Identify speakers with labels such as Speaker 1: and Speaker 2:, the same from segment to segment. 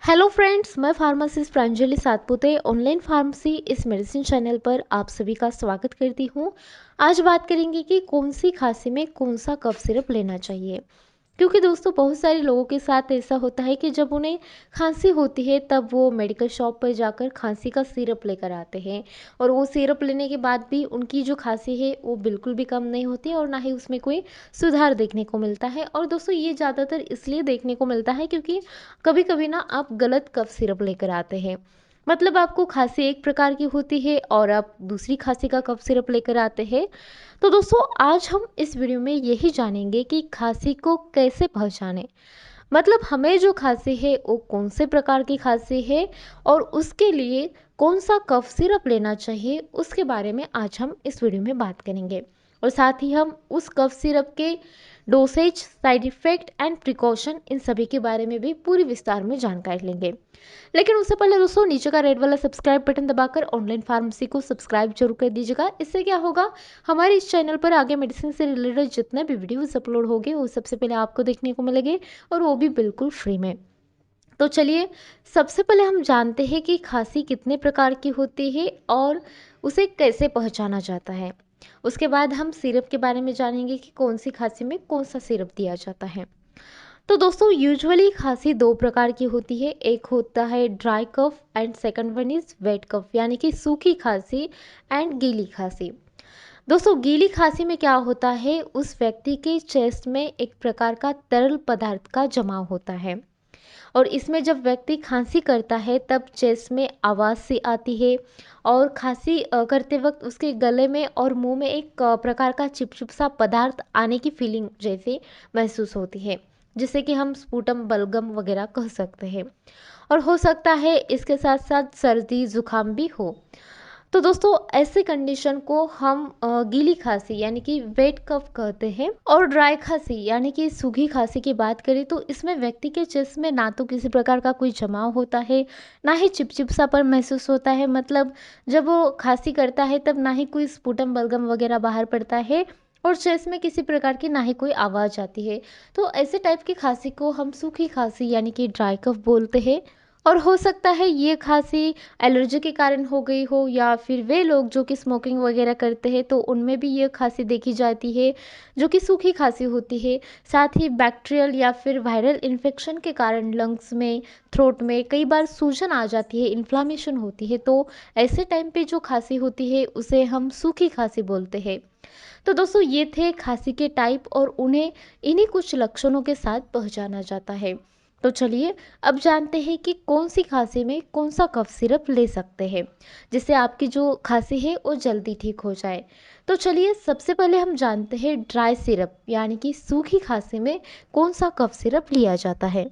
Speaker 1: Hello friends, मैं pharmacist Pranjali Satpute online pharmacy इस medicine channel पर आप सभी का स्वागत करती हूँ। आज बात करेंगे कि कौन सी खांसी में कौन सा कफ सिरप लेना चाहिए। क्योंकि दोस्तों बहुत सारे लोगों के साथ ऐसा होता है कि जब उन्हें खांसी होती है तब वो मेडिकल शॉप पर जाकर खांसी का सिरप लेकर आते हैं और वो सिरप लेने के बाद भी उनकी जो खांसी है वो बिल्कुल भी कम नहीं होती और ना ही उसमें कोई सुधार देखने को मिलता है। और दोस्तों ये ज़्यादातर इसलिए देखने को मिलता है क्योंकि कभी कभी ना आप गलत कफ सिरप लेकर आते हैं। मतलब आपको खांसी एक प्रकार की होती है और आप दूसरी खांसी का कफ सिरप लेकर आते हैं। तो दोस्तों आज हम इस वीडियो में यही जानेंगे कि खांसी को कैसे पहचानें। मतलब हमें जो खांसी है वो कौन से प्रकार की खांसी है और उसके लिए कौन सा कफ सिरप लेना चाहिए, उसके बारे में आज हम इस वीडियो में बात करेंगे। और साथ ही हम उस कफ सिरप के dosage, side effect and precaution, इन सभी के बारे में भी पूरी विस्तार में जानकारी लेंगे। लेकिन उससे पहले दोस्तों नीचे का रेड वाला सब्सक्राइब बटन दबाकर ऑनलाइन फार्मेसी को सब्सक्राइब जरूर कर दीजिएगा। इससे क्या होगा, हमारे इस चैनल पर आगे मेडिसिन से रिलेटेड जितने भी वीडियोस अपलोड होंगे वो सबसे पहले आपको देखने को मिलेंगे और वो भी बिल्कुल फ्री में। तो चलिए सबसे पहले हम जानते हैं कि खांसी कितने प्रकार की होती है और उसे कैसे पहचाना जाता है। उसके बाद हम सिरप के बारे में जानेंगे कि कौन सी खांसी में कौन सा सिरप दिया जाता है। तो दोस्तों यूजुअली खांसी दो प्रकार की होती है, एक होता है dry cough and second one is wet cough, यानी कि सूखी खांसी एंड गीली खांसी। दोस्तों गीली खांसी में क्या होता है, उस व्यक्ति के चेस्ट में एक प्रकार का तरल पदार्थ का जमाव होता है और इसमें जब व्यक्ति खांसी करता है तब चेस्ट में आवाज़ सी आती है और खांसी करते वक्त उसके गले में और मुंह में एक प्रकार का चिपचिप सा पदार्थ आने की फीलिंग जैसे महसूस होती है, जिसे कि हम स्पूटम बलगम वगैरह कह सकते हैं। और हो सकता है इसके साथ साथ सर्दी जुकाम भी हो। तो दोस्तों ऐसे कंडीशन को हम गीली खांसी यानी कि वेट कफ कहते हैं। और ड्राई खांसी यानी कि सूखी खांसी की बात करें तो इसमें व्यक्ति के चेस्ट में ना तो किसी प्रकार का कोई जमाव होता है, ना ही चिपचिपसापन महसूस होता है। मतलब जब वो खांसी करता है तब ना ही कोई स्पुटम बलगम वगैरह बाहर पड़ता है और चेस्ट में किसी प्रकार की ना ही कोई आवाज़ आती है। तो ऐसे टाइप की खांसी को हम सूखी खांसी यानी कि ड्राई कफ बोलते हैं। और हो सकता है ये खांसी एलर्जी के कारण हो गई हो या फिर वे लोग जो कि स्मोकिंग वगैरह करते हैं तो उनमें भी ये खांसी देखी जाती है, जो कि सूखी खांसी होती है। साथ ही बैक्टीरियल या फिर वायरल इन्फेक्शन के कारण लंग्स में, थ्रोट में कई बार सूजन आ जाती है, इन्फ्लामेशन होती है। तो ऐसे टाइम पे जो खांसी होती है उसे हम सूखी खांसी बोलते हैं। तो दोस्तों ये थे खांसी के टाइप और उन्हें इन्हीं कुछ लक्षणों के साथ पहचाना जाता है। तो चलिए अब जानते हैं कि कौन सी खांसी में कौन सा कफ सिरप ले सकते हैं जिससे आपकी जो खांसी है वो जल्दी ठीक हो जाए। तो चलिए सबसे पहले हम जानते हैं ड्राई सिरप यानी कि सूखी खांसी में कौन सा कफ सिरप लिया जाता है।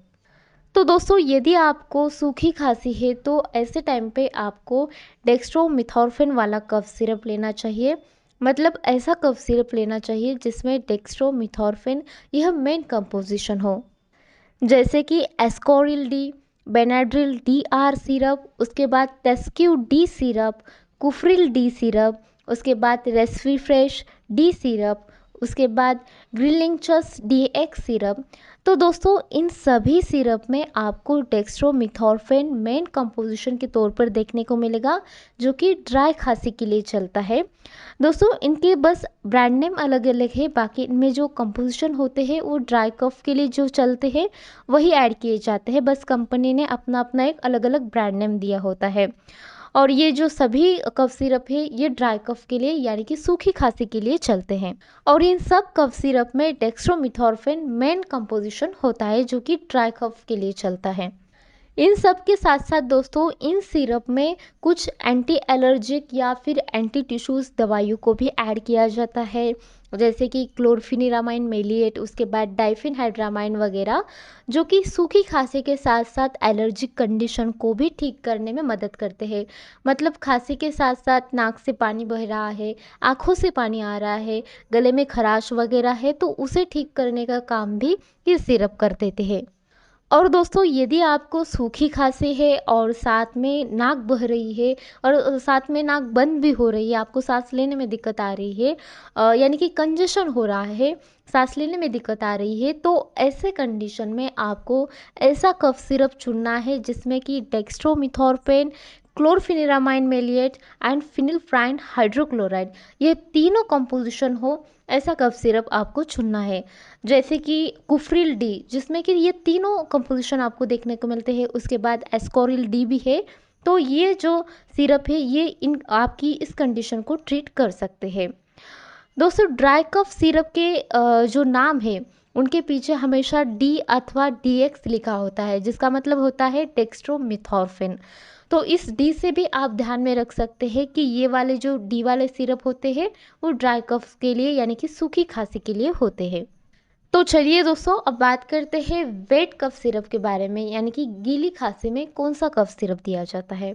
Speaker 1: तो दोस्तों यदि आपको सूखी खांसी है तो ऐसे टाइम पे आपको डेक्स्ट्रोमिथॉर्फिन वाला कफ सिरप लेना चाहिए। मतलब ऐसा कफ सिरप लेना चाहिए जिसमें डेक्स्ट्रोमिथॉर्फिन यह मेन कंपोजिशन हो, जैसे कि Ascoril D, Benadryl D R syrup, उसके बाद टेस्क्यू डी सिरप, कुफ्रिल डी सिरप, उसके बाद रेस्वी फ्रेश डी सिरप, उसके बाद ग्रिलिंचस डी एक्स सिरप। तो दोस्तों इन सभी सिरप में आपको डेक्स्ट्रोमिथॉर्फिन मेन कंपोजिशन के तौर पर देखने को मिलेगा, जो कि ड्राई खांसी के लिए चलता है। दोस्तों इनके बस ब्रांड नेम अलग अलग है, बाकी इनमें जो कंपोजिशन होते हैं वो ड्राई कफ के लिए जो चलते हैं वही ऐड किए जाते हैं। बस कंपनी ने अपना अपना एक अलग अलग ब्रांड नेम दिया होता है। और ये जो सभी कफ सिरप है ये ड्राई कफ के लिए यानी कि सूखी खांसी के लिए चलते हैं। और इन सब कफ सिरप में डेक्स्ट्रोमिथॉर्फिन मेन कंपोजिशन होता है जो कि ड्राई कफ के लिए चलता है। इन सब के साथ साथ दोस्तों इन सिरप में कुछ एंटी एलर्जिक या फिर एंटी टिश्यूज दवाइयों को भी ऐड किया जाता है, जैसे कि क्लोरफिनिरामाइन मेलिएट, उसके बाद डाइफिनहाइड्रामाइन वगैरह, जो कि सूखी खांसी के साथ साथ एलर्जिक कंडीशन को भी ठीक करने में मदद करते हैं। मतलब खांसी के साथ साथ नाक से पानी बह रहा है, आँखों से पानी आ रहा है, गले में खराश वगैरह है, तो उसे ठीक करने का काम भी ये सिरप कर देते हैं। और दोस्तों यदि आपको सूखी खांसी है और साथ में नाक बह रही है और साथ में नाक बंद भी हो रही है, आपको सांस लेने में दिक्कत आ रही है, यानी कि कंजेशन हो रहा है, सांस लेने में दिक्कत आ रही है, तो ऐसे कंडीशन में आपको ऐसा कफ सिरप चुनना है जिसमें कि डेक्स्ट्रोमिथॉर्फेन, क्लोरफिनेरामाइन मेलिएट एंड फिनिल्फ्राइन हाइड्रोक्लोराइड ये तीनों कंपोजिशन हो, ऐसा कफ सिरप आपको चुनना है। जैसे कि कुफ्रिल डी जिसमें कि ये तीनों कंपोजिशन आपको देखने को मिलते हैं, उसके बाद एस्कोरिल डी भी है। तो ये जो सिरप है ये इन आपकी इस कंडीशन को ट्रीट कर सकते हैं। दोस्तों ड्राई कफ सिरप के जो नाम है उनके पीछे हमेशा डी अथवा डीएक्स लिखा होता है, जिसका मतलब होता है डेक्स्ट्रोमिथॉर्फिन। तो इस डी से भी आप ध्यान में रख सकते हैं कि ये वाले जो डी वाले सिरप होते हैं वो ड्राई कफ के लिए यानी कि सूखी खांसी के लिए होते हैं। तो चलिए दोस्तों अब बात करते हैं वेट कफ सिरप के बारे में, यानी कि गीली खांसी में कौन सा कफ सिरप दिया जाता है।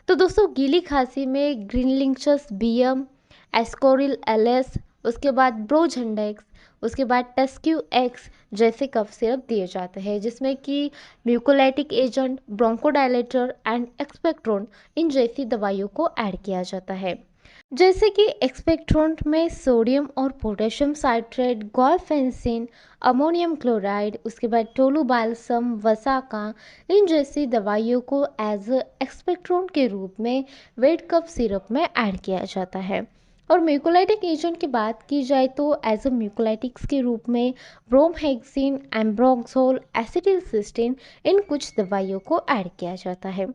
Speaker 1: तो दोस्तों गीली खांसी में ग्रीनलिंक्स बीएम, एस्कोरिल एलएस, उसके बाद ब्रोझेंडेक्स, उसके बाद टेस्क्यू एक्स जैसे कफ सिरप दिए जाते हैं, जिसमें कि म्यूकोलाइटिक एजेंट, ब्रोंकोडायलेटर एंड एक्सपेक्ट्रोन इन जैसी दवाइयों को ऐड किया जाता है। जैसे कि एक्सपेक्ट्रोंट में सोडियम और पोटेशियम साइट्रेट, गॉलफेंसिन, अमोनियम क्लोराइड, उसके बाद टोलुबाल्सम, वसाका इन जैसी दवाइयों को एज एक्सपेक्ट्रोंट के रूप में वेट कफ सिरप में ऐड किया जाता है। और म्यूकोलाइटिक एजेंट की बात की जाए तो एज अ म्यूकोलाइटिक्स के रूप में ब्रोमहेक्सिन, एम्ब्रोक्सोल, एसिटिलसिस्टिन इन कुछ दवाइयों को ऐड किया जाता है।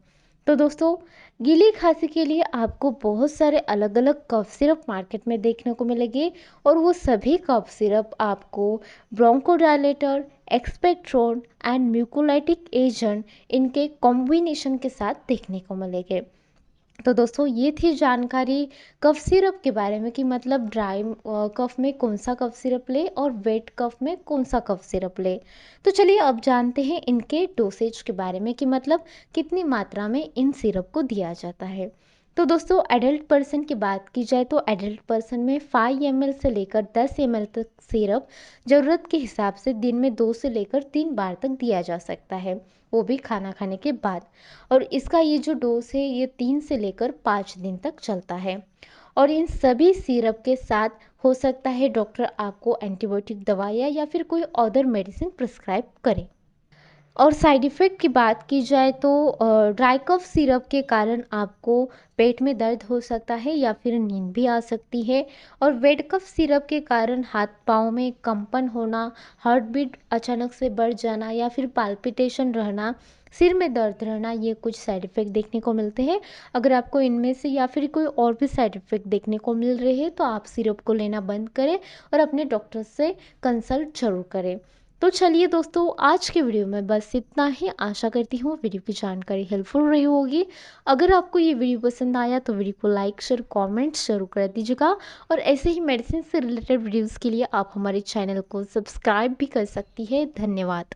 Speaker 1: तो दोस्तों गीली खांसी के लिए आपको बहुत सारे अलग अलग कफ सिरप मार्केट में देखने को मिलेंगे, और वो सभी कफ सिरप आपको ब्रोंकोडायलेटर, एक्सपेक्ट्रोन एंड म्यूकोलाइटिक एजेंट इनके कॉम्बिनेशन के साथ देखने को मिलेंगे। तो दोस्तों ये थी जानकारी कफ सिरप के बारे में कि मतलब ड्राई कफ में कौन सा कफ सिरप ले और वेट कफ में कौन सा कफ सिरप ले। तो चलिए अब जानते हैं इनके डोसेज के बारे में कि मतलब कितनी मात्रा में इन सिरप को दिया जाता है। तो दोस्तों एडल्ट पर्सन की बात की जाए तो एडल्ट पर्सन में 5 ml से लेकर 10 ml तक सिरप ज़रूरत के हिसाब से दिन में 2 से लेकर 3 बार तक दिया जा सकता है, वो भी खाना खाने के बाद। और इसका ये जो डोज है ये 3 से लेकर 5 दिन तक चलता है। और इन सभी सिरप के साथ हो सकता है डॉक्टर आपको एंटीबायोटिक दवाइयाँ या फिर कोई अदर मेडिसिन प्रिस्क्राइब करे। और साइड इफ़ेक्ट की बात की जाए तो ड्राई कफ सिरप के कारण आपको पेट में दर्द हो सकता है या फिर नींद भी आ सकती है। और वेट कफ सिरप के कारण हाथ पाँव में कंपन होना, हार्ट बीट अचानक से बढ़ जाना या फिर पाल्पिटेशन रहना, सिर में दर्द रहना, ये कुछ साइड इफ़ेक्ट देखने को मिलते हैं। अगर आपको इनमें से या फिर कोई और भी साइड इफ़ेक्ट देखने को मिल रहे हैं तो आप सिरप को लेना बंद करें और अपने डॉक्टर से कंसल्ट जरूर करें। तो चलिए दोस्तों आज के वीडियो में बस इतना ही। आशा करती हूँ वीडियो की जानकारी हेल्पफुल रही होगी। अगर आपको ये वीडियो पसंद आया तो वीडियो को लाइक शेयर कमेंट जरूर कर दीजिएगा, और ऐसे ही मेडिसिन से रिलेटेड वीडियोस के लिए आप हमारे चैनल को सब्सक्राइब भी कर सकती है। धन्यवाद।